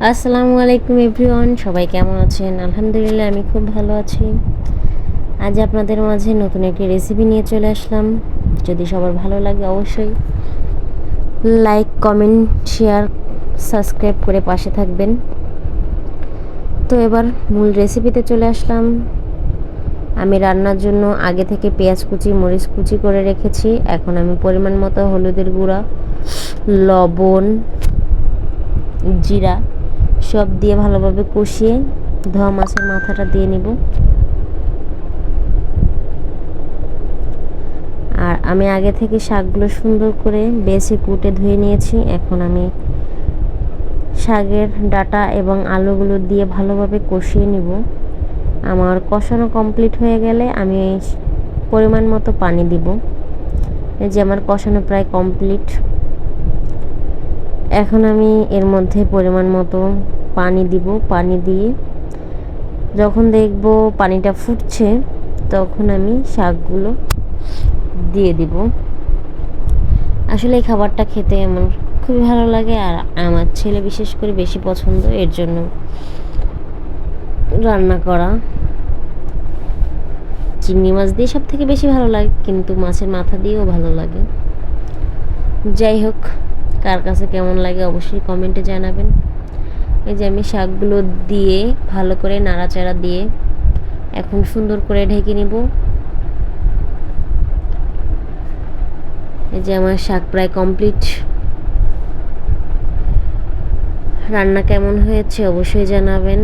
আসসালামু আলাইকুম এভরিওয়ান, সবাই কেমন আছেন? আলহামদুলিল্লাহ আমি খুব ভালো আছি। আজ আপনাদের মাঝে নতুন একটি রেসিপি নিয়ে চলে আসলাম। যদি সবার ভালো লাগে অবশ্যই লাইক, কমেন্ট, শেয়ার, সাবস্ক্রাইব করে পাশে থাকবেন। তো এবার মূল রেসিপিতে চলে আসলাম। আমি রান্নার জন্য আগে থেকে পেঁয়াজ কুচি, মরিচ কুচি করে রেখেছি। এখন আমি পরিমাণ মতো হলুদের গুঁড়া, লবণ, জিরা সব দিয়ে ভালোভাবে কষিয়ে ধোয়া মাছের মাথাটা দিয়ে নিব। আর আমি আগে থেকে শাকগুলো সুন্দর করে বেছে কুটে ধুয়ে নিয়েছি। এখন আমি শাকের ডাঁটা এবং আলুগুলো দিয়ে ভালোভাবে কষিয়ে নিব। আমার কষানো কমপ্লিট হয়ে গেলে আমি পরিমাণ মতো পানি দিব। এই যে আমার কষানো প্রায় কমপ্লিট। এখন আমি এর মধ্যে পরিমাণ মতো পানি দিব। পানি দিয়ে যখন দেখব পানিটা ফুটছে তখন আমি শাকগুলো দিয়ে দিব। আসলে এই খাবারটা খেতে আমার খুবই ভালো লাগে, আর আমার ছেলে বিশেষ করে বেশি পছন্দ, এর জন্য রান্না করা। চিংড়ি মাছ দিয়ে সব থেকে বেশি ভালো লাগে, কিন্তু মাছের মাথা দিয়েও ভালো লাগে। যাই হোক, কার কাছে কেমন লাগে অবশ্যই কমেন্টে জানাবেন। এই যে আমি শাকগুলো দিয়ে ভালো করে নাড়াচাড়া দিয়ে এখন সুন্দর করে ঢেকে নিব। এই যে আমার শাক প্রায় কমপ্লিট। রান্না কেমন হয়েছে অবশ্যই জানাবেন।